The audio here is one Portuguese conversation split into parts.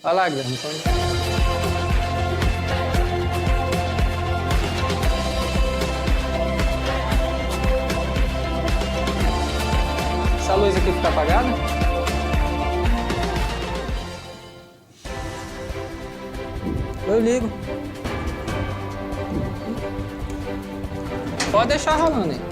Vai lá, Guilherme. Essa luz aqui fica apagada? Eu ligo. Pode deixar rolando aí.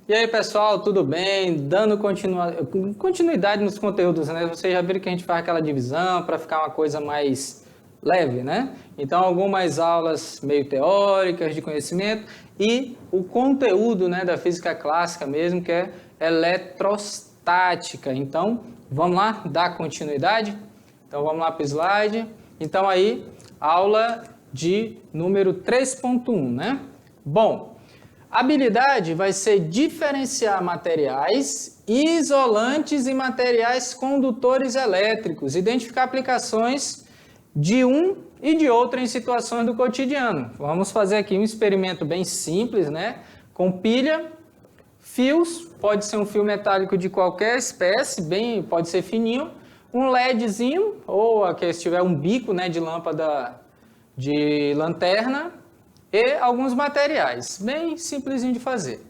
E aí, pessoal, tudo bem? Dando continuidade nos conteúdos, né? Vocês já viram que a gente faz aquela divisão para ficar uma coisa mais leve, né? Então, algumas aulas meio teóricas de conhecimento e o conteúdo, né, da física clássica mesmo, que é eletrostática. Então, vamos lá dar continuidade? Então, vamos lá para o slide. Então, aí, aula de número 3.1, né? Bom, a habilidade vai ser diferenciar materiais isolantes e materiais condutores elétricos, identificar aplicações de um e de outro em situações do cotidiano. Vamos fazer aqui um experimento bem simples, né? Com pilha, fios, pode ser um fio metálico de qualquer espécie, pode ser fininho, um LEDzinho, ou aqui se tiver um bico, né, de lâmpada de lanterna, e alguns materiais, bem simplesinho de fazer.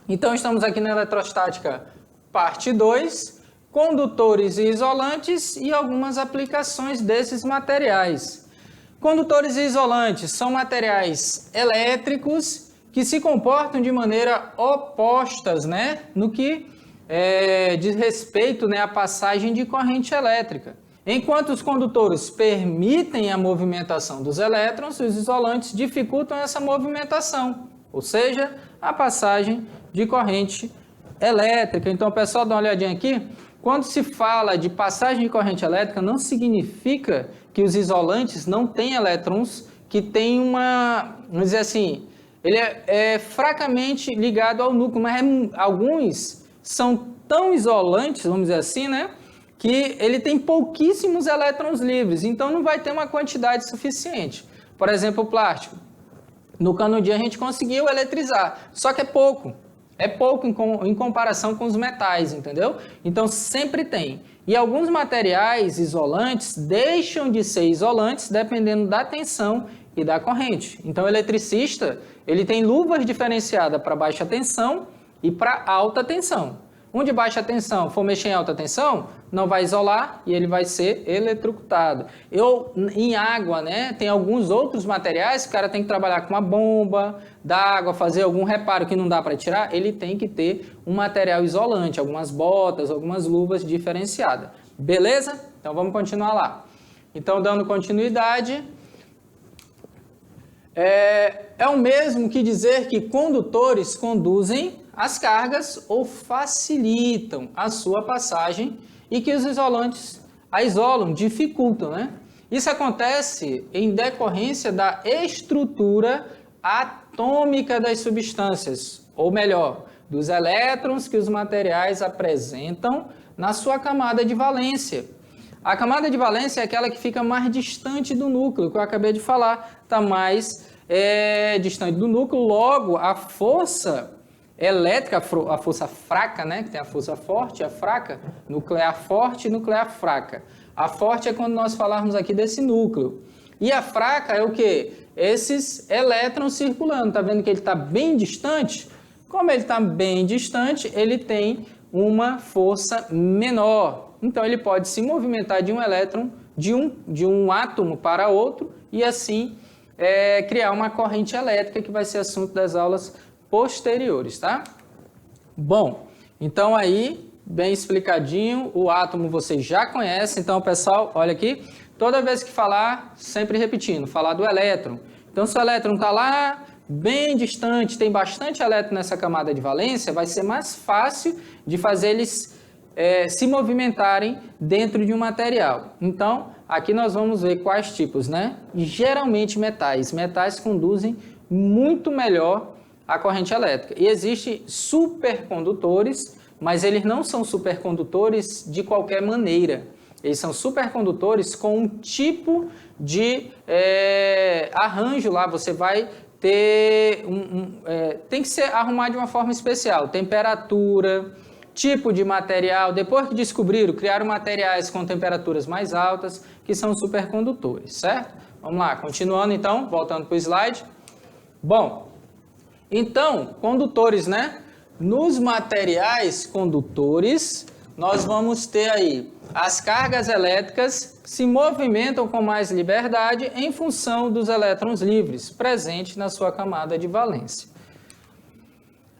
Então, estamos aqui na eletrostática parte 2, condutores e isolantes e algumas aplicações desses materiais. Condutores e isolantes são materiais elétricos que se comportam de maneira opostas, né, no que diz respeito, né, à passagem de corrente elétrica. Enquanto os condutores permitem a movimentação dos elétrons, os isolantes dificultam essa movimentação, ou seja, a passagem de corrente elétrica. Então, pessoal, dá uma olhadinha aqui. Quando se fala de passagem de corrente elétrica, não significa que os isolantes não têm elétrons que têm vamos dizer assim, ele é fracamente ligado ao núcleo, mas alguns são tão isolantes, vamos dizer assim, né? Que ele tem pouquíssimos elétrons livres, então não vai ter uma quantidade suficiente. Por exemplo, o plástico. No canudinho a gente conseguiu eletrizar, só que é pouco em comparação com os metais, entendeu? Então sempre tem. E alguns materiais isolantes deixam de ser isolantes dependendo da tensão e da corrente. Então o eletricista, ele tem luvas diferenciadas para baixa tensão e para alta tensão. Um de baixa tensão for mexer em alta tensão, não vai isolar e ele vai ser eletrocutado. Em água, né, tem alguns outros materiais que o cara tem que trabalhar com uma bomba d'água, fazer algum reparo que não dá para tirar, ele tem que ter um material isolante, algumas botas, algumas luvas diferenciadas. Beleza? Então vamos continuar lá. Então, dando continuidade, é o mesmo que dizer que condutores conduzem as cargas ou facilitam a sua passagem e que os isolantes a isolam, dificultam, né? Isso acontece em decorrência da estrutura atômica das substâncias, ou melhor, dos elétrons que os materiais apresentam na sua camada de valência. A camada de valência é aquela que fica mais distante do núcleo, que eu acabei de falar, está mais distante do núcleo, logo a força elétrica, a força fraca, né, que tem a força forte, a fraca, nuclear forte e nuclear fraca. A forte é quando nós falarmos aqui desse núcleo. E a fraca é o quê? Esses elétrons circulando. Tá vendo que ele está bem distante? Como ele está bem distante, ele tem uma força menor. Então, ele pode se movimentar de um elétron, de um átomo para outro, e assim criar uma corrente elétrica, que vai ser assunto das aulas posteriores, tá? Bom, então aí, bem explicadinho, o átomo vocês já conhecem. Então, pessoal, olha aqui, toda vez que falar, sempre repetindo, falar do elétron. Então, se o elétron está lá, bem distante, tem bastante elétron nessa camada de valência, vai ser mais fácil de fazer eles se movimentarem dentro de um material. Então, aqui nós vamos ver quais tipos, né? E geralmente metais. Metais conduzem muito melhor a corrente elétrica. E existem supercondutores, mas eles não são supercondutores de qualquer maneira. Eles são supercondutores com um tipo de arranjo lá. Você vai ter tem que ser arrumado de uma forma especial. Temperatura, tipo de material. Depois que descobriram, criaram materiais com temperaturas mais altas, que são supercondutores, certo? Vamos lá, continuando então, voltando para o slide. Bom, então, condutores, né? Nos materiais condutores, nós vamos ter aí as cargas elétricas que se movimentam com mais liberdade em função dos elétrons livres presentes na sua camada de valência.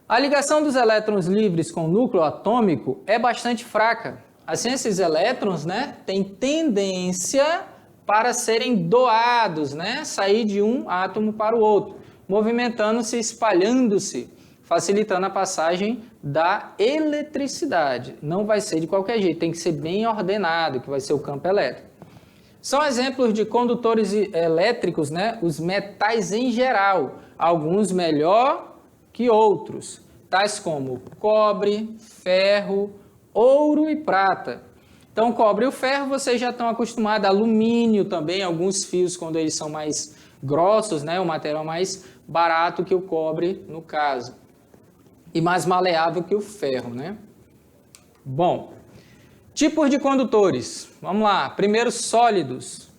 A ligação dos elétrons livres com o núcleo atômico é bastante fraca. Assim, esses elétrons, né, têm tendência para serem doados, né, sair de um átomo para o outro, movimentando-se, espalhando-se, facilitando a passagem da eletricidade. Não vai ser de qualquer jeito, tem que ser bem ordenado, que vai ser o campo elétrico. São exemplos de condutores elétricos, né, os metais em geral, alguns melhor que outros, tais como cobre, ferro, ouro e prata. Então, cobre e o ferro vocês já estão acostumados, alumínio também, alguns fios quando eles são mais grossos, né, o material mais barato que o cobre no caso. E mais maleável que o ferro, né? Bom, tipos de condutores. Vamos lá. Primeiro, sólidos.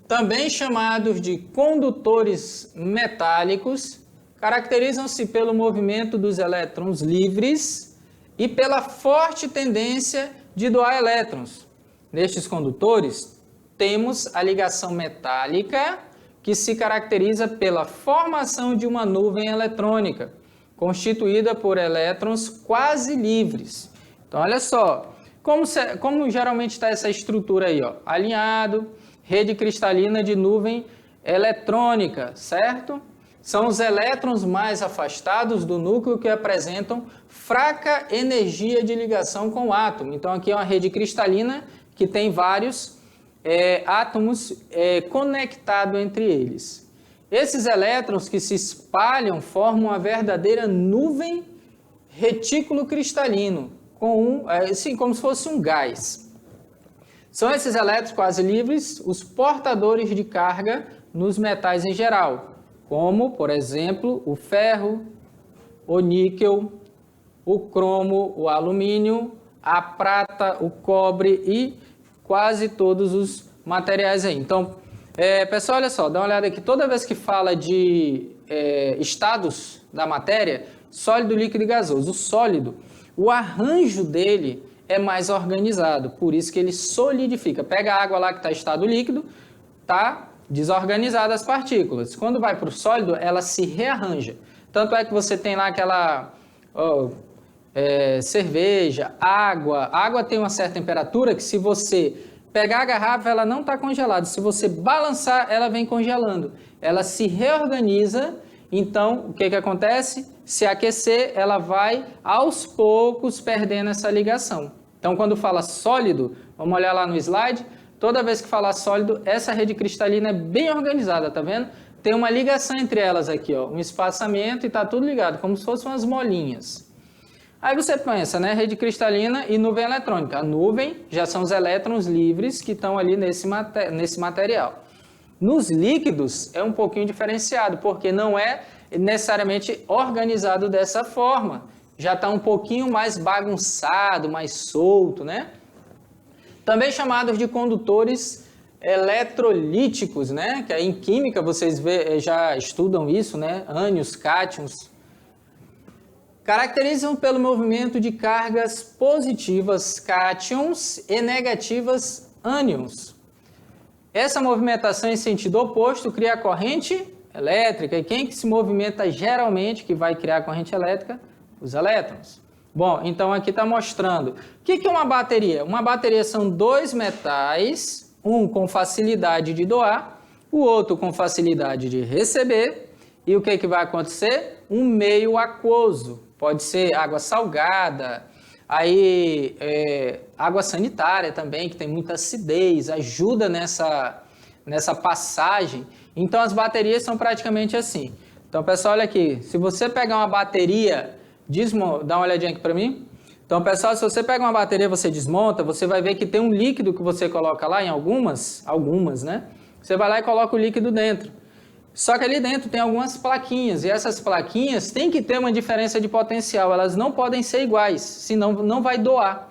Também chamados de condutores metálicos, caracterizam-se pelo movimento dos elétrons livres e pela forte tendência de doar elétrons. Nestes condutores, temos a ligação metálica, que se caracteriza pela formação de uma nuvem eletrônica, constituída por elétrons quase livres. Então, olha só, como geralmente está essa estrutura aí, ó, alinhado, rede cristalina de nuvem eletrônica, certo? São os elétrons mais afastados do núcleo que apresentam fraca energia de ligação com o átomo. Então, aqui é uma rede cristalina que tem vários átomos conectados entre eles. Esses elétrons que se espalham formam uma verdadeira nuvem retículo cristalino, assim, como se fosse um gás. São esses elétrons quase livres os portadores de carga nos metais em geral, como, por exemplo, o ferro, o níquel, o cromo, o alumínio, a prata, o cobre e quase todos os materiais aí. Então, pessoal, olha só, dá uma olhada aqui. Toda vez que fala de estados da matéria, sólido, líquido e gasoso, o sólido, o arranjo dele é mais organizado, por isso que ele solidifica. Pega a água lá que está em estado líquido, tá desorganizada as partículas. Quando vai para o sólido, ela se rearranja. Tanto é que você tem lá aquela cerveja, água. A água tem uma certa temperatura que se você pegar a garrafa, ela não está congelada. Se você balançar, ela vem congelando. Ela se reorganiza. Então, o que acontece? Se aquecer, ela vai aos poucos perdendo essa ligação. Então, quando fala sólido, vamos olhar lá no slide. Toda vez que falar sólido, essa rede cristalina é bem organizada, tá vendo? Tem uma ligação entre elas aqui, ó, um espaçamento e está tudo ligado, como se fossem umas molinhas. Aí você pensa, né, rede cristalina e nuvem eletrônica. A nuvem já são os elétrons livres que estão ali nesse material. Nos líquidos é um pouquinho diferenciado, porque não é necessariamente organizado dessa forma. Já está um pouquinho mais bagunçado, mais solto, né? Também chamados de condutores eletrolíticos, né? Que aí em química vocês já estudam isso, né? Ânions, cátions. Caracterizam pelo movimento de cargas positivas cátions e negativas ânions. Essa movimentação em sentido oposto cria a corrente elétrica. E quem que se movimenta geralmente, que vai criar a corrente elétrica? Os elétrons. Bom, então aqui está mostrando. O que é uma bateria? Uma bateria são dois metais, um com facilidade de doar, o outro com facilidade de receber. E o que vai acontecer? Um meio aquoso. Pode ser água salgada, aí água sanitária também, que tem muita acidez, ajuda nessa passagem. Então, as baterias são praticamente assim. Então, pessoal, olha aqui. Se você pegar uma bateria, dá uma olhadinha aqui para mim. Então, pessoal, se você pega uma bateria, você desmonta, você vai ver que tem um líquido que você coloca lá em algumas, né? Você vai lá e coloca o líquido dentro. Só que ali dentro tem algumas plaquinhas, e essas plaquinhas têm que ter uma diferença de potencial, elas não podem ser iguais, senão não vai doar.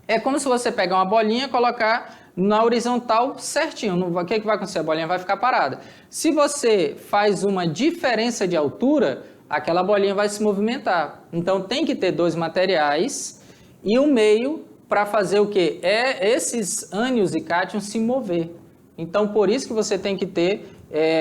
É como se você pegar uma bolinha e colocar na horizontal certinho. O que vai acontecer? A bolinha vai ficar parada. Se você faz uma diferença de altura, aquela bolinha vai se movimentar. Então tem que ter dois materiais e um meio para fazer o quê? É esses ânions e cátions se mover. Então por isso que você tem que ter,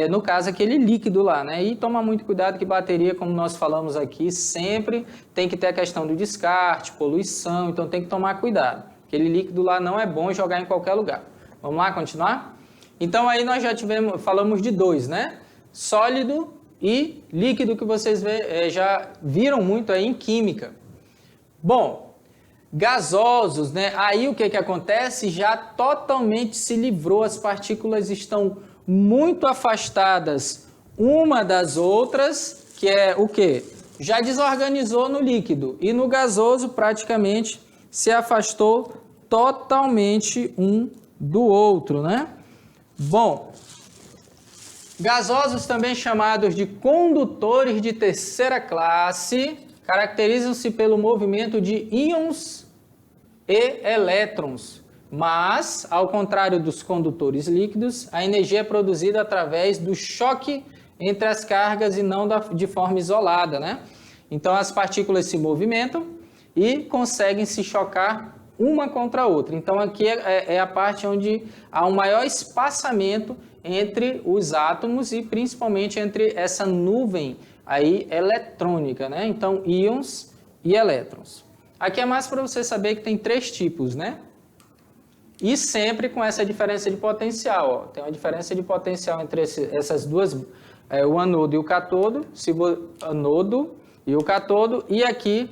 no caso, aquele líquido lá, né? E toma muito cuidado que bateria, como nós falamos aqui, sempre tem que ter a questão do descarte, poluição, então tem que tomar cuidado. Aquele líquido lá não é bom jogar em qualquer lugar. Vamos lá, continuar? Então aí nós já falamos de dois, né? Sólido e líquido, que vocês já viram muito aí em química. Bom, gasosos, né? Aí o que acontece? Já totalmente se livrou, as partículas estão muito afastadas uma das outras, que é o quê? Já desorganizou no líquido, e no gasoso praticamente se afastou totalmente um do outro, né? Bom, gasosos, também chamados de condutores de terceira classe, caracterizam-se pelo movimento de íons e elétrons, mas, ao contrário dos condutores líquidos, a energia é produzida através do choque entre as cargas e não de forma isolada, né? Então, as partículas se movimentam e conseguem se chocar uma contra a outra. Então, aqui é a parte onde há um maior espaçamento entre os átomos e principalmente entre essa nuvem aí eletrônica, né? Então, íons e elétrons. Aqui é mais para você saber que tem três tipos, né? E sempre com essa diferença de potencial, ó. Tem uma diferença de potencial entre essas duas, o anodo e o catodo, anodo e o catodo, e aqui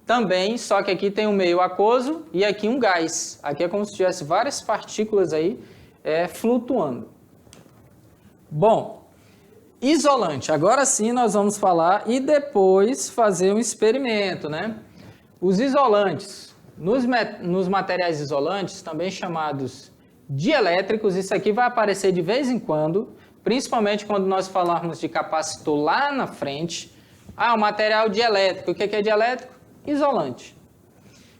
também, só que aqui tem um meio aquoso e aqui um gás. Aqui é como se tivesse várias partículas aí flutuando. Bom, isolante. Agora sim nós vamos falar e depois fazer um experimento, né? Os isolantes. Nos materiais isolantes, também chamados dielétricos, isso aqui vai aparecer de vez em quando, principalmente quando nós falarmos de capacitor lá na frente. O material dielétrico. O que é dielétrico? Isolante.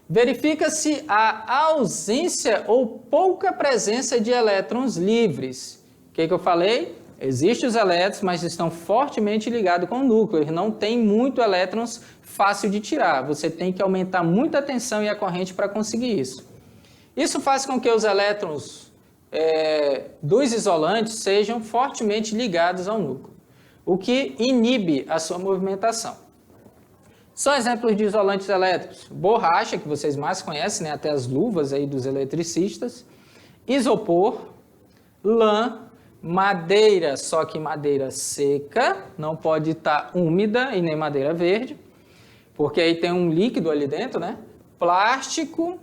Verifica-se a ausência ou pouca presença de elétrons livres. O que eu falei? Existem os elétrons, mas estão fortemente ligados com o núcleo. Não tem muito elétrons fácil de tirar. Você tem que aumentar muito a tensão e a corrente para conseguir isso. Isso faz com que os elétrons dos isolantes sejam fortemente ligados ao núcleo, o que inibe a sua movimentação. São exemplos de isolantes elétricos: borracha, que vocês mais conhecem, né? Até as luvas aí dos eletricistas, isopor, lã, madeira, só que madeira seca, não pode estar úmida e nem madeira verde, porque aí tem um líquido ali dentro, né? Plástico,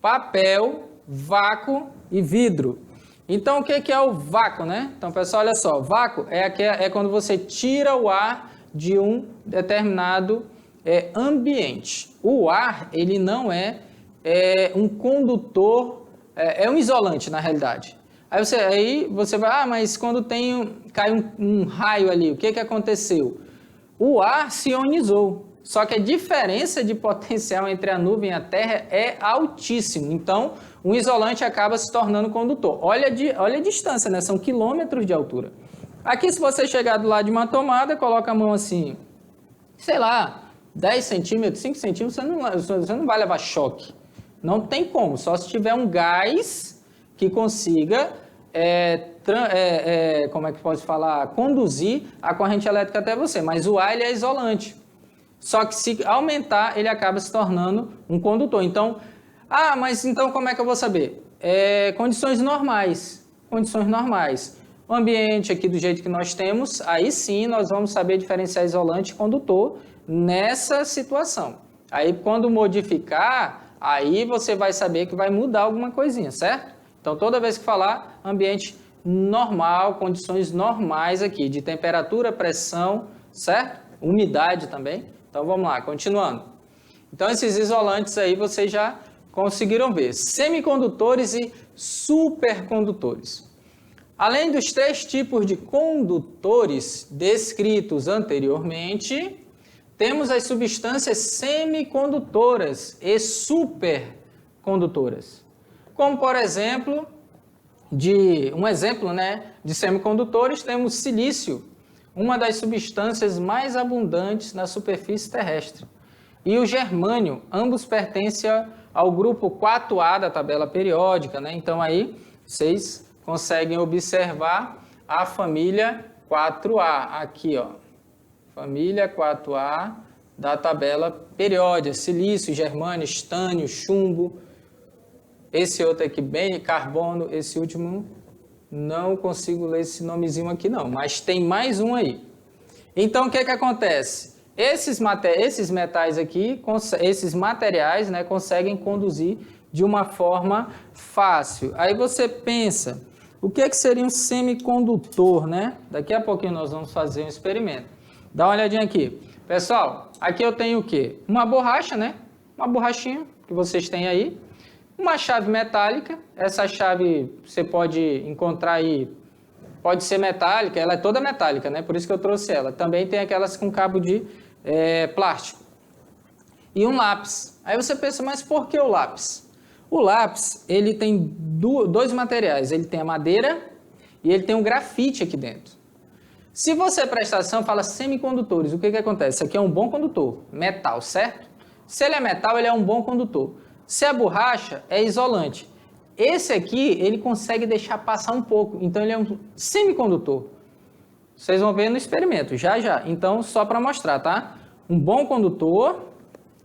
papel, vácuo e vidro. Então, o que é o vácuo, né? Então, pessoal, olha só, vácuo é quando você tira o ar de um determinado ambiente. O ar, ele não é um condutor, é um isolante, na realidade. Aí você vai, mas quando cai um raio ali, o que aconteceu? O ar se ionizou, só que a diferença de potencial entre a nuvem e a Terra é altíssimo. Então, um isolante acaba se tornando condutor. Olha a distância, né? São quilômetros de altura. Aqui, se você chegar do lado de uma tomada, coloca a mão assim, sei lá, 10 centímetros, 5 centímetros, você não vai levar choque. Não tem como, só se tiver um gás que consiga, como é que pode falar, conduzir a corrente elétrica até você. Mas o ar, ele é isolante. Só que se aumentar, ele acaba se tornando um condutor. Então, mas então como é que eu vou saber? Condições normais. Condições normais. O ambiente aqui do jeito que nós temos, aí sim nós vamos saber diferenciar isolante e condutor nessa situação. Aí quando modificar, aí você vai saber que vai mudar alguma coisinha, certo? Então toda vez que falar, ambiente normal, condições normais aqui, de temperatura, pressão, certo? Umidade também. Então vamos lá, continuando. Então esses isolantes aí vocês já conseguiram ver. Semicondutores e supercondutores. Além dos 3 tipos de condutores descritos anteriormente, temos as substâncias semicondutoras e supercondutoras. Como, por exemplo, de semicondutores, temos silício, uma das substâncias mais abundantes na superfície terrestre, e o germânio, ambos pertencem ao grupo 4A da tabela periódica, né? Então aí vocês conseguem observar a família 4A aqui, ó. Família 4A da tabela periódica, silício, germânio, estânio, chumbo. Esse outro aqui, bem, carbono, esse último não consigo ler esse nomezinho aqui não, mas tem mais um aí. Então o que acontece? Esses metais aqui, esses materiais, né, conseguem conduzir de uma forma fácil. Aí você pensa, o que seria um semicondutor, né? Daqui a pouquinho nós vamos fazer um experimento. Dá uma olhadinha aqui. Pessoal, aqui eu tenho o quê? Uma borracha, né? Uma borrachinha que vocês têm aí. Uma chave metálica. Essa chave você pode encontrar aí, pode ser metálica, ela é toda metálica, né? Por isso que eu trouxe ela. Também tem aquelas com cabo de plástico. E um lápis. Aí você pensa, mas por que o lápis? O lápis, ele tem dois materiais. Ele tem a madeira e ele tem um grafite aqui dentro. Se você prestar atenção, fala semicondutores, o que acontece? Isso aqui é um bom condutor, metal, certo? Se ele é metal, ele é um bom condutor. Se é borracha, é isolante. Esse aqui, ele consegue deixar passar um pouco, então ele é um semicondutor. Vocês vão ver no experimento, já. Então, só para mostrar, tá? Um bom condutor,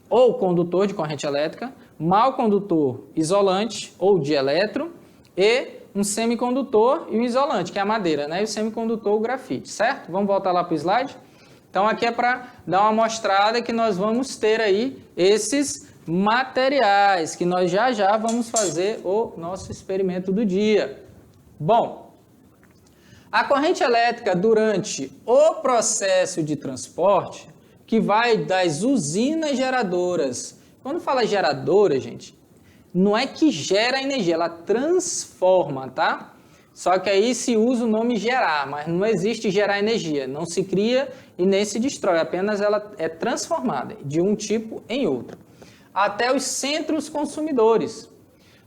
ou condutor de corrente elétrica, mau condutor isolante, ou dieletro, e um semicondutor e um isolante, que é a madeira, né? E o semicondutor, o grafite, certo? Vamos voltar lá para o slide? Então, aqui é para dar uma mostrada que nós vamos ter aí esses materiais, que nós já vamos fazer o nosso experimento do dia. Bom, a corrente elétrica durante o processo de transporte, que vai das usinas geradoras. Quando fala geradora, gente, não é que gera energia, ela transforma, tá? Só que aí se usa o nome gerar, mas não existe gerar energia, não se cria e nem se destrói, apenas ela é transformada de um tipo em outro. Até os centros consumidores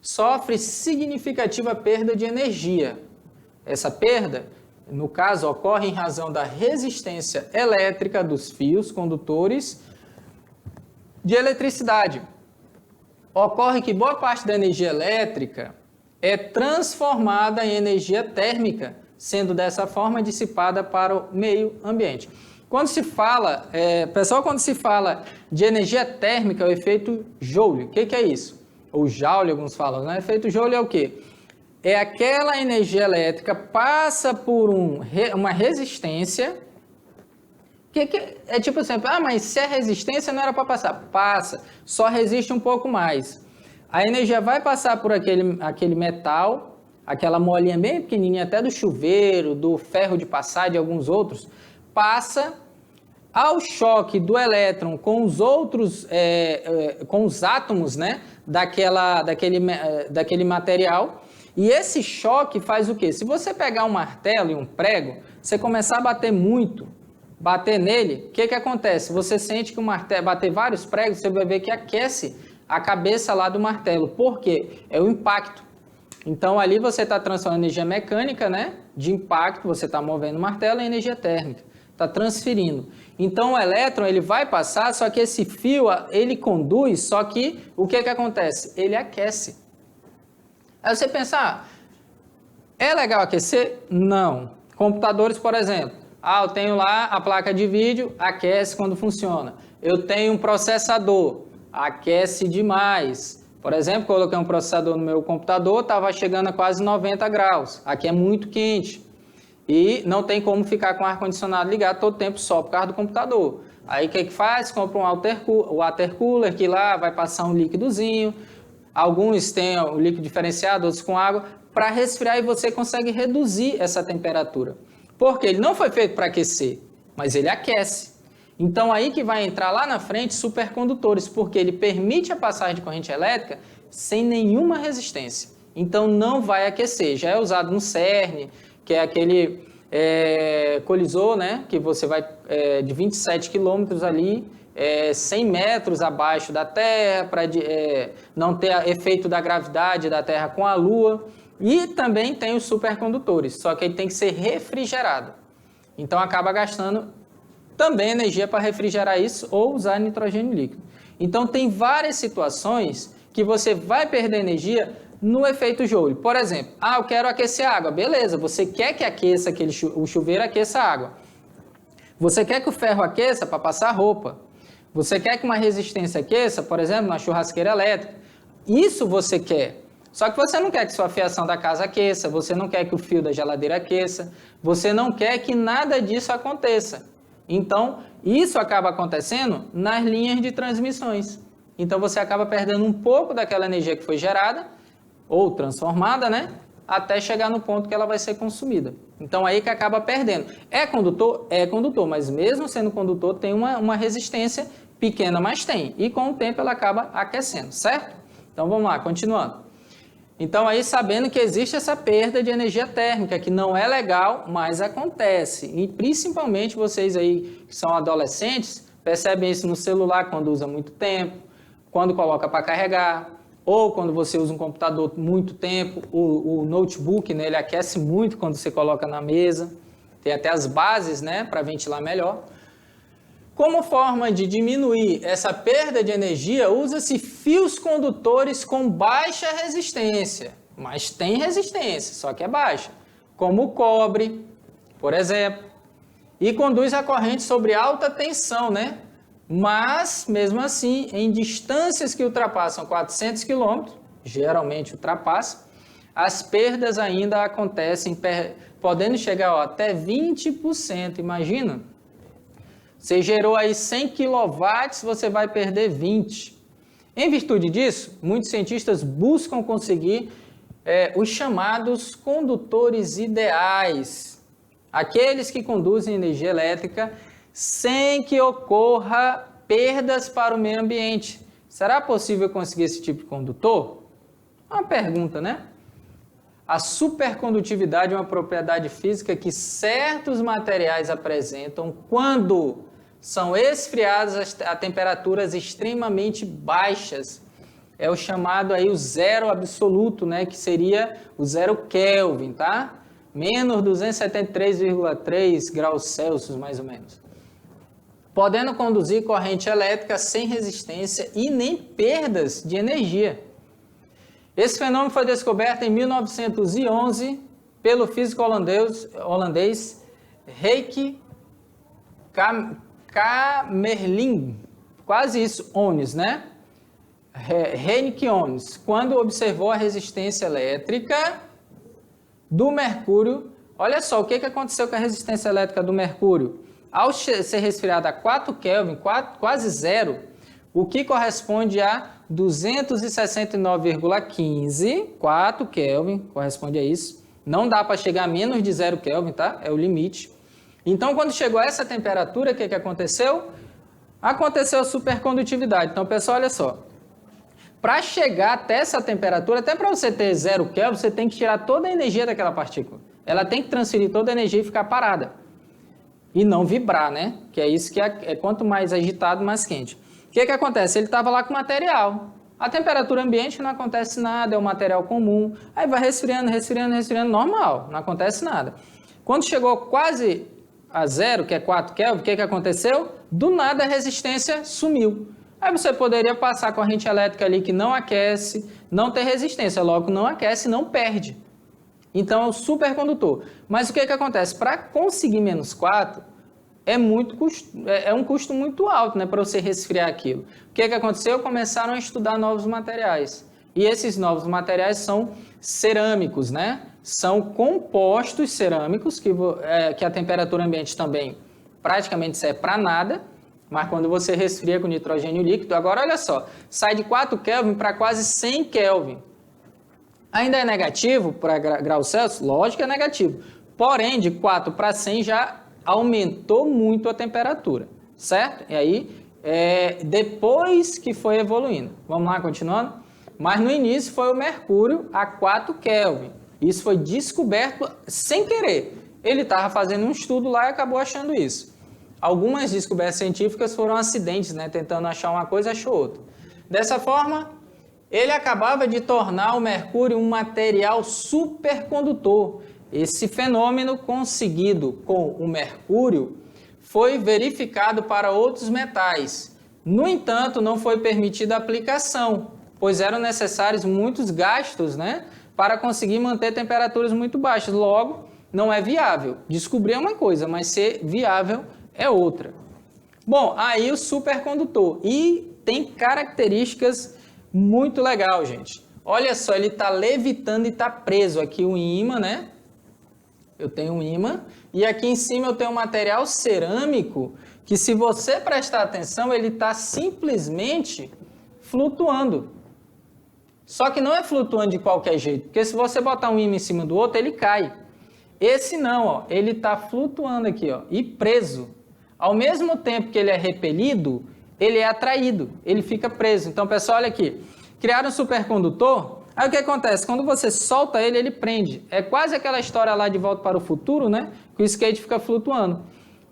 sofrem significativa perda de energia. Essa perda, no caso, ocorre em razão da resistência elétrica dos fios condutores de eletricidade. Ocorre que boa parte da energia elétrica é transformada em energia térmica, sendo dessa forma dissipada para o meio ambiente. Quando se fala, quando se fala de energia térmica, é o efeito Joule. O que é isso? Ou Joule, alguns falam, né? O efeito Joule é o quê? É aquela energia elétrica passa por uma resistência, é tipo assim, mas se é resistência não era para passar. Passa, só resiste um pouco mais. A energia vai passar por aquele metal, aquela molinha bem pequenininha, até do chuveiro, do ferro de passar, de alguns outros, passa ao choque do elétron com os outros, com os átomos, né, daquele material. E esse choque faz o quê? Se você pegar um martelo e um prego, você começar a bater nele, o que acontece? Você sente que o martelo, bater vários pregos, você vai ver que aquece a cabeça lá do martelo. Por quê? É o impacto. Então, ali você está transformando energia mecânica, né, de impacto, você está movendo o martelo em energia térmica. Está transferindo. Então, o elétron, ele vai passar, só que esse fio, ele conduz, só que o que acontece? Ele aquece. Aí você pensa, é legal aquecer? Não. Computadores, por exemplo. Eu tenho lá a placa de vídeo, aquece quando funciona. Eu tenho um processador, aquece demais. Por exemplo, coloquei um processador no meu computador, estava chegando a quase 90 graus. Aqui é muito quente. E não tem como ficar com o ar-condicionado ligado todo tempo só por causa do computador. Aí o que faz? Compra um water cooler, que lá vai passar um líquidozinho. Alguns têm o líquido diferenciado, outros com água, para resfriar e você consegue reduzir essa temperatura. Porque ele não foi feito para aquecer, mas ele aquece. Então aí que vai entrar lá na frente supercondutores, porque ele permite a passagem de corrente elétrica sem nenhuma resistência. Então não vai aquecer. Já é usado no CERN, que é aquele colisor, né? Que você vai de 27 quilômetros ali, 100 metros abaixo da Terra, para não ter efeito da gravidade da Terra com a Lua. E também tem os supercondutores, só que ele tem que ser refrigerado. Então acaba gastando também energia para refrigerar isso ou usar nitrogênio líquido. Então tem várias situações que você vai perder energia no efeito Joule. Por exemplo, eu quero aquecer a água. Beleza, você quer que aqueça o chuveiro aqueça a água. Você quer que o ferro aqueça para passar roupa. Você quer que uma resistência aqueça, por exemplo, na churrasqueira elétrica. Isso você quer. Só que você não quer que sua fiação da casa aqueça, você não quer que o fio da geladeira aqueça, você não quer que nada disso aconteça. Então, isso acaba acontecendo nas linhas de transmissões. Então, você acaba perdendo um pouco daquela energia que foi gerada, ou transformada, né? Até chegar no ponto que ela vai ser consumida. Então, aí que acaba perdendo. É condutor? É condutor, mas mesmo sendo condutor, tem uma resistência pequena, mas tem. E com o tempo ela acaba aquecendo, certo? Então, vamos lá, continuando. Então, aí sabendo que existe essa perda de energia térmica, que não é legal, mas acontece. E principalmente vocês aí que são adolescentes, percebem isso no celular quando usa muito tempo, quando coloca para carregar, ou quando você usa um computador muito tempo, o notebook, né, ele aquece muito quando você coloca na mesa, tem até as bases, né, para ventilar melhor. Como forma de diminuir essa perda de energia, usa-se fios condutores com baixa resistência, mas tem resistência, só que é baixa, como o cobre, por exemplo, e conduz a corrente sobre alta tensão, né? Mas, mesmo assim, em distâncias que ultrapassam 400 km, geralmente ultrapassa, as perdas ainda acontecem, podendo chegar até 20%, imagina? Você gerou aí 100 kW, você vai perder 20. Em virtude disso, muitos cientistas buscam conseguir os chamados condutores ideais, aqueles que conduzem energia elétrica sem que ocorra perdas para o meio ambiente. Será possível conseguir esse tipo de condutor? Uma pergunta, né? A supercondutividade é uma propriedade física que certos materiais apresentam quando são esfriados a temperaturas extremamente baixas. É o chamado aí o zero absoluto, né? Que seria o 0 Kelvin, tá? Menos 273,3 graus Celsius, mais ou menos. Podendo conduzir corrente elétrica sem resistência e nem perdas de energia. Esse fenômeno foi descoberto em 1911 pelo físico holandês Heike Kamerlingh, quase isso, Onnes, né? Heinrich Onnes, quando observou a resistência elétrica do mercúrio. Olha só, o que aconteceu com a resistência elétrica do mercúrio? Ao ser resfriada a 4 Kelvin, quase zero, o que corresponde a 269,15, 4 Kelvin, corresponde a isso. Não dá para chegar a menos de 0 Kelvin, tá? É o limite. Então, quando chegou a essa temperatura, o que aconteceu? Aconteceu a supercondutividade. Então, pessoal, olha só. Para chegar até essa temperatura, até para você ter 0 Kelvin, você tem que tirar toda a energia daquela partícula. Ela tem que transferir toda a energia e ficar parada. E não vibrar, né? Que é isso que quanto mais agitado, mais quente. O que acontece? Ele estava lá com material. A temperatura ambiente não acontece nada, é um material comum. Aí vai resfriando, normal, não acontece nada. Quando chegou quase a zero, que é 4 Kelvin, o que aconteceu? Do nada a resistência sumiu. Aí você poderia passar a corrente elétrica ali que não aquece, não tem resistência, logo não aquece, não perde. Então é um supercondutor. Mas o que acontece? Para conseguir menos 4, é um custo muito alto, né, para você resfriar aquilo. O que aconteceu? Começaram a estudar novos materiais. E esses novos materiais são cerâmicos, né? São compostos cerâmicos, que a temperatura ambiente também praticamente serve para nada, mas quando você resfria com nitrogênio líquido, agora olha só, sai de 4 Kelvin para quase 100 Kelvin. Ainda é negativo para graus Celsius? Lógico que é negativo. Porém, de 4 para 100 já aumentou muito a temperatura, certo? E aí, depois que foi evoluindo. Vamos lá, continuando? Mas no início foi o mercúrio a 4 Kelvin. Isso foi descoberto sem querer. Ele estava fazendo um estudo lá e acabou achando isso. Algumas descobertas científicas foram acidentes, né? Tentando achar uma coisa, achou outra. Dessa forma, ele acabava de tornar o mercúrio um material supercondutor. Esse fenômeno conseguido com o mercúrio foi verificado para outros metais. No entanto, não foi permitida a aplicação, pois eram necessários muitos gastos, né, para conseguir manter temperaturas muito baixas. Logo, não é viável. Descobrir é uma coisa, mas ser viável é outra. Bom, aí o supercondutor. E tem características muito legais, gente. Olha só, ele está levitando e está preso. Aqui o ímã, né? Eu tenho um ímã. E aqui em cima eu tenho um material cerâmico que, se você prestar atenção, ele está simplesmente flutuando. Só que não é flutuando de qualquer jeito, porque se você botar um ímã em cima do outro, ele cai. Esse não, ó, ele está flutuando aqui, ó, e preso. Ao mesmo tempo que ele é repelido, ele é atraído, ele fica preso. Então, pessoal, olha aqui. Criaram um supercondutor, aí o que acontece? Quando você solta ele, ele prende. É quase aquela história lá de Volta para o Futuro, né? Que o skate fica flutuando.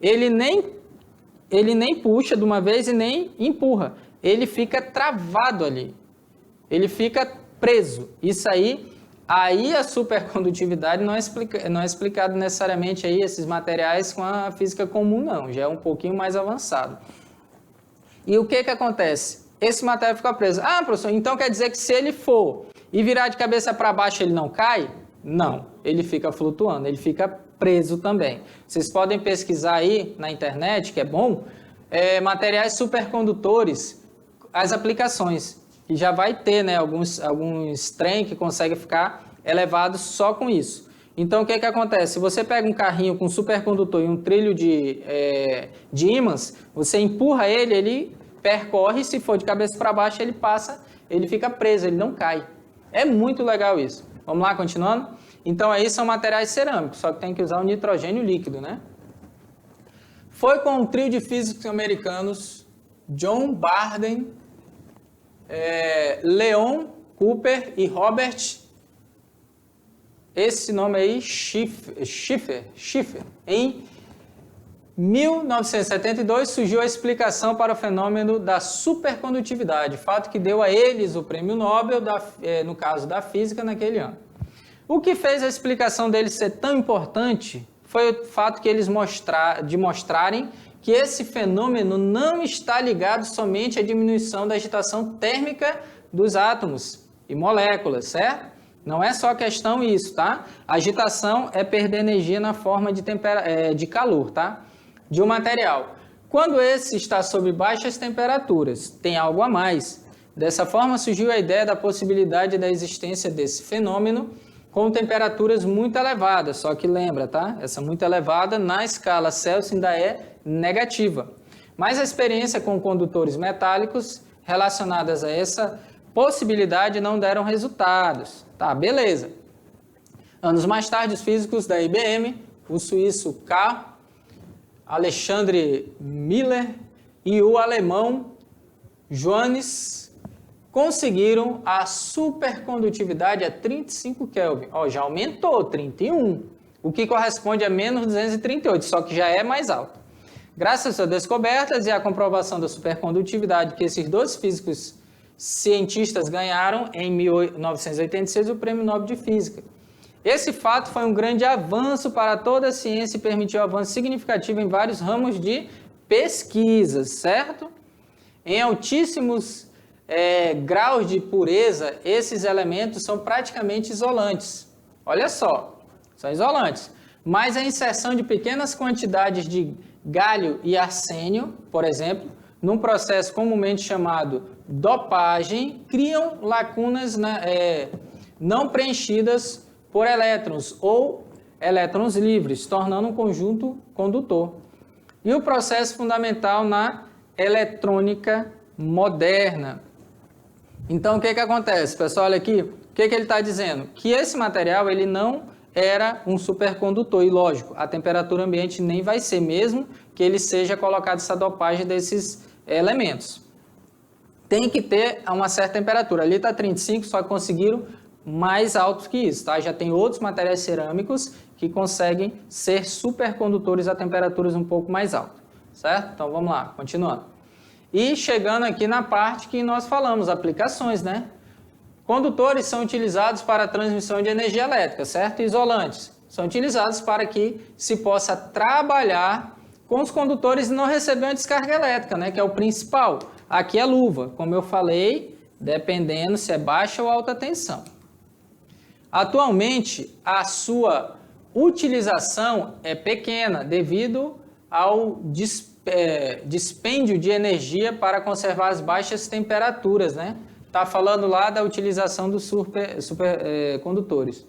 Ele nem puxa de uma vez e nem empurra. Ele fica travado ali. Ele fica preso. Isso aí a supercondutividade não é explicado necessariamente aí esses materiais com a física comum, não. Já é um pouquinho mais avançado. E o que acontece? Esse material fica preso. Ah, professor, então quer dizer que se ele for e virar de cabeça para baixo, ele não cai? Não, ele fica flutuando, ele fica preso também. Vocês podem pesquisar aí na internet, que é bom, materiais supercondutores, as aplicações. E já vai ter, né, alguns trem que conseguem ficar elevados só com isso. Então, o que acontece? Se você pega um carrinho com supercondutor e um trilho de ímãs, você empurra ele, ele percorre, se for de cabeça para baixo, ele passa, ele fica preso, ele não cai. É muito legal isso. Vamos lá, continuando? Então, aí são materiais cerâmicos, só que tem que usar o nitrogênio líquido, né? Foi com um trio de físicos americanos, John Barden, Leon Cooper e Robert, esse nome aí, Schiffer, em 1972 surgiu a explicação para o fenômeno da supercondutividade, fato que deu a eles o prêmio Nobel, no caso da física, naquele ano. O que fez a explicação deles ser tão importante foi o fato que eles mostrarem que esse fenômeno não está ligado somente à diminuição da agitação térmica dos átomos e moléculas, certo? Não é só questão isso, tá? A agitação é perder energia na forma de calor, tá? De um material. Quando esse está sob baixas temperaturas, tem algo a mais. Dessa forma surgiu a ideia da possibilidade da existência desse fenômeno com temperaturas muito elevadas, só que lembra, tá? Essa muito elevada na escala Celsius ainda é negativa. Mas a experiência com condutores metálicos relacionadas a essa possibilidade não deram resultados. Tá, beleza. Anos mais tarde, os físicos da IBM, o suíço Karl Alexandre Miller e o alemão Johannes conseguiram a supercondutividade a 35 Kelvin. Ó, já aumentou, 31, o que corresponde a menos 238, só que já é mais alto. Graças às descobertas e à comprovação da supercondutividade que esses dois físicos cientistas ganharam em 1986 o Prêmio Nobel de Física. Esse fato foi um grande avanço para toda a ciência e permitiu avanço significativo em vários ramos de pesquisas, certo? Em altíssimos graus de pureza, esses elementos são praticamente isolantes. Olha só, são isolantes. Mas a inserção de pequenas quantidades de galho e arsênio, por exemplo, num processo comumente chamado dopagem, criam lacunas não preenchidas por elétrons ou elétrons livres, tornando um conjunto condutor. E o processo fundamental na eletrônica moderna. Então, o que acontece? Pessoal, olha aqui, o que ele está dizendo? Que esse material ele não era um supercondutor, e lógico, a temperatura ambiente nem vai ser, mesmo que ele seja colocado essa dopagem desses elementos. Tem que ter uma certa temperatura. Ali está 35, só conseguiram mais altos que isso, tá? Já tem outros materiais cerâmicos que conseguem ser supercondutores a temperaturas um pouco mais altas, certo? Então vamos lá, continuando. E chegando aqui na parte que nós falamos, aplicações, né? Condutores são utilizados para a transmissão de energia elétrica, certo? Isolantes são utilizados para que se possa trabalhar com os condutores e não receber uma descarga elétrica, né? Que é o principal. Aqui é luva, como eu falei, dependendo se é baixa ou alta tensão. Atualmente, a sua utilização é pequena devido ao dispêndio de energia para conservar as baixas temperaturas, né? Está falando lá da utilização dos supercondutores.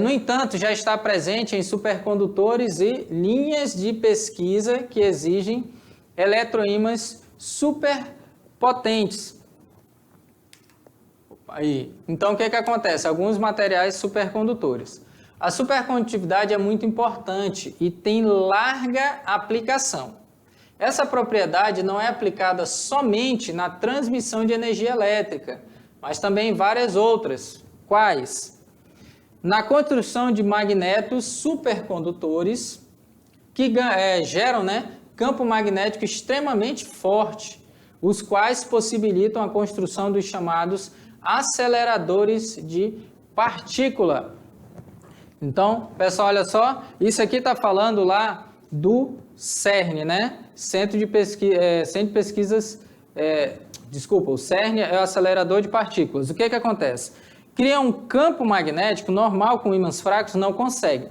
No entanto, já está presente em supercondutores e linhas de pesquisa que exigem eletroímãs superpotentes. Aí. Então, o que acontece? Alguns materiais supercondutores. A supercondutividade é muito importante e tem larga aplicação. Essa propriedade não é aplicada somente na transmissão de energia elétrica, mas também em várias outras. Quais? Na construção de magnetos supercondutores que geram, campo magnético extremamente forte, os quais possibilitam a construção dos chamados aceleradores de partícula. Então, pessoal, olha só, isso aqui está falando lá do CERN, né? Centro de Pesquisas, o CERN é o acelerador de partículas. O que acontece? Cria um campo magnético normal com ímãs fracos, não consegue.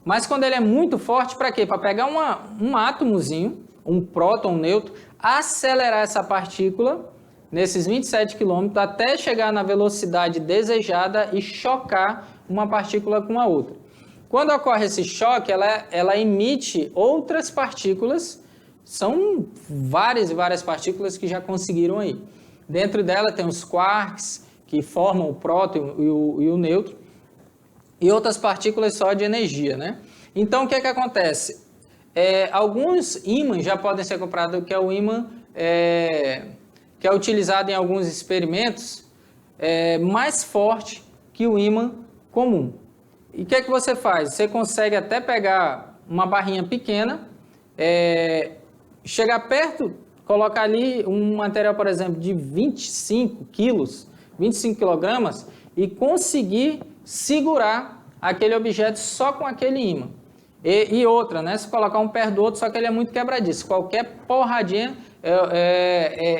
Mas quando ele é muito forte, para quê? Para pegar um átomozinho, um próton, um nêutron, acelerar essa partícula nesses 27 km até chegar na velocidade desejada e chocar uma partícula com a outra. Quando ocorre esse choque, ela emite outras partículas, são várias e várias partículas que já conseguiram aí. Dentro dela tem os quarks, que formam o próton e o nêutron, e outras partículas só de energia, né? Então, o que acontece? Alguns ímãs já podem ser comprados, que é o ímã que é utilizado em alguns experimentos, mais forte que o ímã comum. E o que você faz? Você consegue até pegar uma barrinha pequena, chegar perto, colocar ali um material, por exemplo, de 25 quilos, 25 quilogramas, e conseguir segurar aquele objeto só com aquele ímã. E outra, né? Se colocar um perto do outro, só que ele é muito quebradiço. Qualquer porradinha,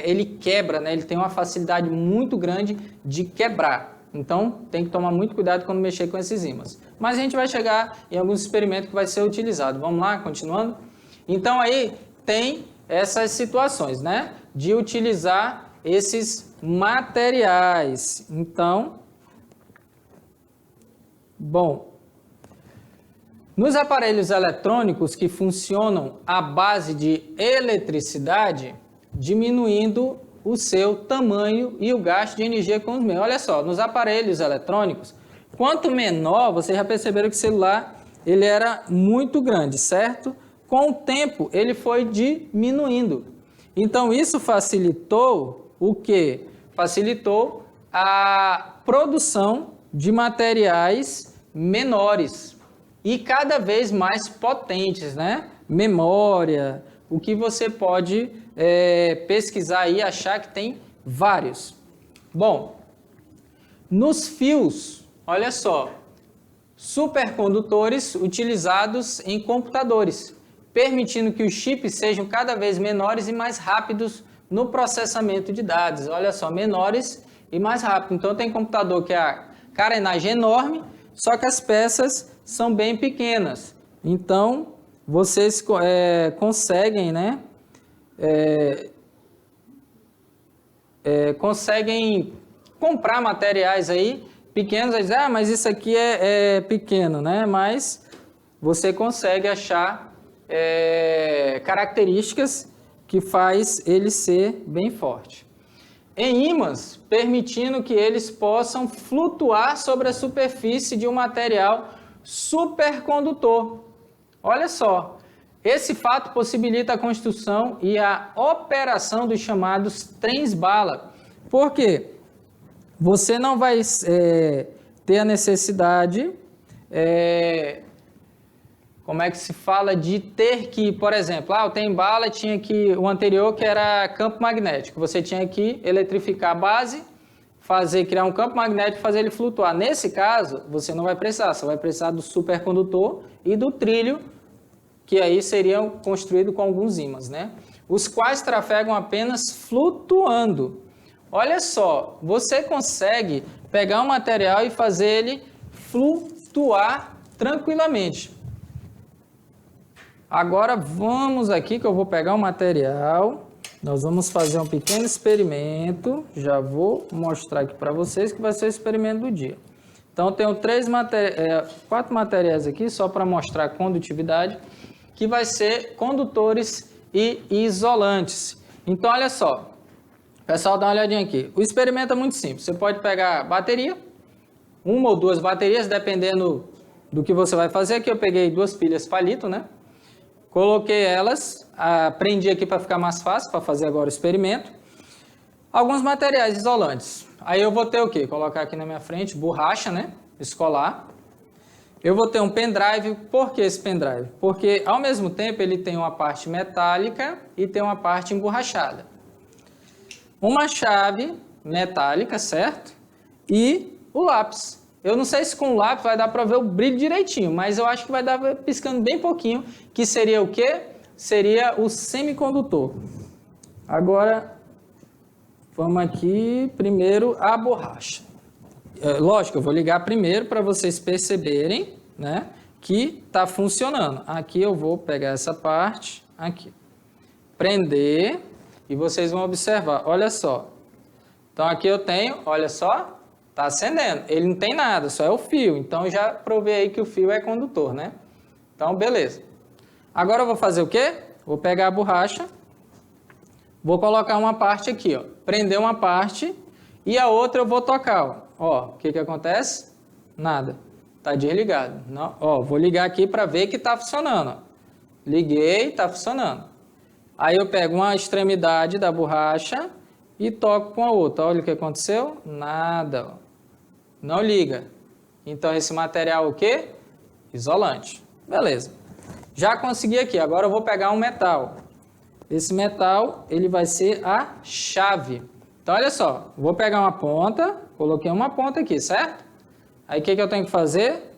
ele quebra, né? Ele tem uma facilidade muito grande de quebrar. Então, tem que tomar muito cuidado quando mexer com esses ímãs. Mas a gente vai chegar em alguns experimentos que vai ser utilizado. Vamos lá, continuando? Então, aí tem essas situações, né? De utilizar esses materiais. Então, bom, nos aparelhos eletrônicos que funcionam à base de eletricidade, diminuindo o seu tamanho e o gasto de energia com os meios. Olha só, nos aparelhos eletrônicos, quanto menor, vocês já perceberam que o celular ele era muito grande, certo? Com o tempo, ele foi diminuindo. Então, isso facilitou o quê? Facilitou a produção de materiais menores e cada vez mais potentes, né? Memória, o que você pode pesquisar e achar que tem vários. Bom, nos fios, olha só, supercondutores utilizados em computadores, permitindo que os chips sejam cada vez menores e mais rápidos no processamento de dados. Olha só, menores e mais rápido. Então, tem computador que a carenagem é enorme, só que as peças são bem pequenas. Então, vocês conseguem, né? Conseguem comprar materiais aí pequenos, e dizer, mas isso aqui é pequeno, né? Mas você consegue achar características que faz ele ser bem forte. Em ímãs, permitindo que eles possam flutuar sobre a superfície de um material supercondutor. Olha só, esse fato possibilita a construção e a operação dos chamados trens-bala. Por quê? você não vai ter a necessidade, como é que se fala, de ter que, por exemplo, eu tenho bala, tinha que, o anterior que era campo magnético, você tinha que eletrificar a base, criar um campo magnético e fazer ele flutuar. Nesse caso, você não vai precisar, você vai precisar do supercondutor e do trilho, que aí seriam construídos com alguns ímãs, né? Os quais trafegam apenas flutuando. Olha só, você consegue pegar um material e fazer ele flutuar tranquilamente. Agora vamos aqui que eu vou pegar o material, nós vamos fazer um pequeno experimento, já vou mostrar aqui para vocês que vai ser o experimento do dia. Então eu tenho 4 materiais aqui só para mostrar a condutividade, que vai ser condutores e isolantes. Então olha só, pessoal, dá uma olhadinha aqui. O experimento é muito simples, você pode pegar bateria, 1 ou 2 baterias, dependendo do que você vai fazer. Aqui eu peguei 2 pilhas palito, né? Coloquei elas, prendi aqui para ficar mais fácil, para fazer agora o experimento. Alguns materiais isolantes. Aí eu vou ter o quê? Colocar aqui na minha frente, borracha, né? Escolar. Eu vou ter um pendrive. Por que esse pendrive? Porque ao mesmo tempo ele tem uma parte metálica e tem uma parte emborrachada. Uma chave metálica, certo? E o lápis. Eu não sei se com o lápis vai dar para ver o brilho direitinho, mas eu acho que vai dar piscando bem pouquinho, que seria o quê? Seria o semicondutor. Agora, vamos aqui, primeiro a borracha. Lógico, eu vou ligar primeiro para vocês perceberem, né, que está funcionando. Aqui eu vou pegar essa parte, aqui, prender, e vocês vão observar, olha só. Então aqui eu tenho, olha só, está acendendo. Ele não tem nada, só é o fio. Então já provei aí que o fio é condutor, né? Então beleza. Agora eu vou fazer o quê? Vou pegar a borracha, vou colocar uma parte aqui, ó, prender uma parte e a outra eu vou tocar, ó. O que acontece? Nada. Tá desligado. Não, ó, vou ligar aqui para ver que tá funcionando, ó. Liguei, tá funcionando. Aí eu pego uma extremidade da borracha e toco com a outra. Olha o que aconteceu? Nada, ó. Não liga. Então esse material o quê? Isolante. Beleza. Já consegui aqui. Agora eu vou pegar um metal. Esse metal, ele vai ser a chave. Então olha só, vou pegar uma ponta, coloquei uma ponta aqui, certo? Aí o que eu tenho que fazer?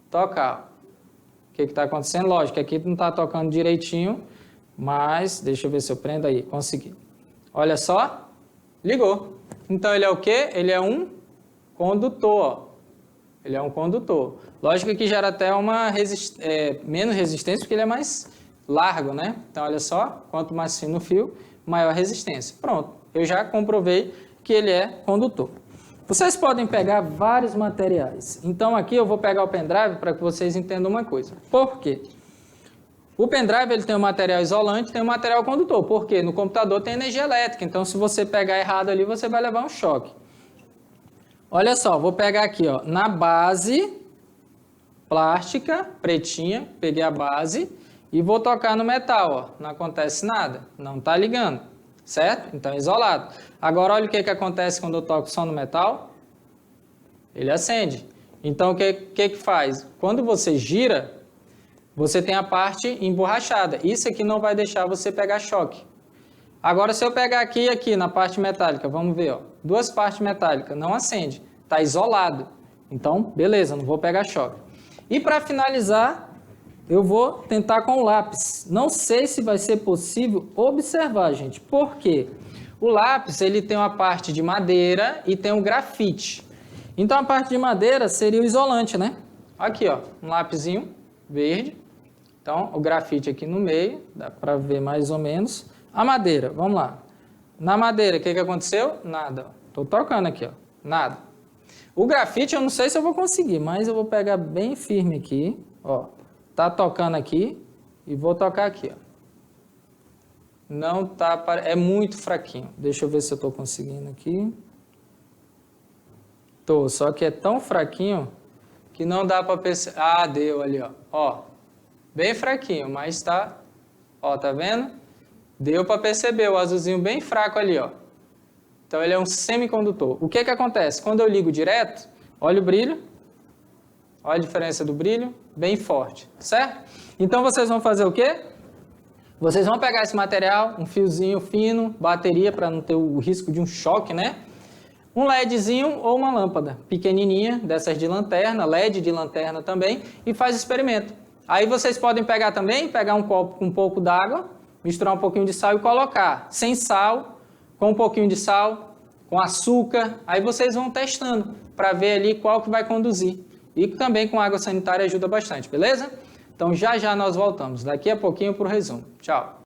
Tocar. O que está acontecendo? Lógico, aqui não está tocando direitinho, mas deixa eu ver se eu prendo aí. Consegui. Olha só, ligou. Então ele é o quê? Ele é um condutor. Ele é um condutor. Lógico que gera até uma menos resistência, porque ele é mais largo, né? Então olha só, quanto mais fino o fio, maior a resistência. Pronto. Eu já comprovei que ele é condutor. Vocês podem pegar vários materiais. Então aqui eu vou pegar o pendrive para que vocês entendam uma coisa. Por quê? O pendrive ele tem um material isolante, tem um material condutor. Por quê? No computador tem energia elétrica. Então se você pegar errado ali, você vai levar um choque. Olha só, vou pegar aqui, ó, na base plástica, pretinha, peguei a base e vou tocar no metal, ó. Não acontece nada, não está ligando. Certo? Então, isolado. Agora, olha o que acontece quando eu toco só no metal. Ele acende. Então, o que faz? Quando você gira, você tem a parte emborrachada. Isso aqui não vai deixar você pegar choque. Agora, se eu pegar aqui e aqui na parte metálica, vamos ver, ó, 2 partes metálicas, não acende. Está isolado. Então, beleza, não vou pegar choque. E para finalizar, eu vou tentar com o lápis. Não sei se vai ser possível observar, gente. Por quê? O lápis, ele tem uma parte de madeira e tem um grafite. Então, a parte de madeira seria o isolante, né? Aqui, ó, um lápisinho verde. Então, o grafite aqui no meio, dá para ver mais ou menos. A madeira, vamos lá. Na madeira, o que aconteceu? Nada. Estou tocando aqui, ó. Nada. O grafite, eu não sei se eu vou conseguir, mas eu vou pegar bem firme aqui, ó. Tá tocando aqui e vou tocar aqui, ó. Não tá, é muito fraquinho. Deixa eu ver se eu tô conseguindo aqui. Tô, só que é tão fraquinho que não dá para perceber. Ah, deu ali, ó. Ó, bem fraquinho, mas tá, ó, tá vendo? Deu para perceber o azulzinho bem fraco ali, ó. Então ele é um semicondutor. O que acontece? Quando eu ligo direto, olha o brilho, olha a diferença do brilho, bem forte, certo? Então vocês vão fazer o quê? Vocês vão pegar esse material, um fiozinho fino, bateria para não ter o risco de um choque, né? Um LEDzinho ou uma lâmpada pequenininha, dessas de lanterna, LED de lanterna também, e faz experimento. Aí vocês podem pegar também, pegar um copo com um pouco d'água, misturar um pouquinho de sal e colocar sem sal, com um pouquinho de sal, com açúcar. Aí vocês vão testando para ver ali qual que vai conduzir. E também com água sanitária ajuda bastante, beleza? Então já já nós voltamos, daqui a pouquinho para o resumo. Tchau!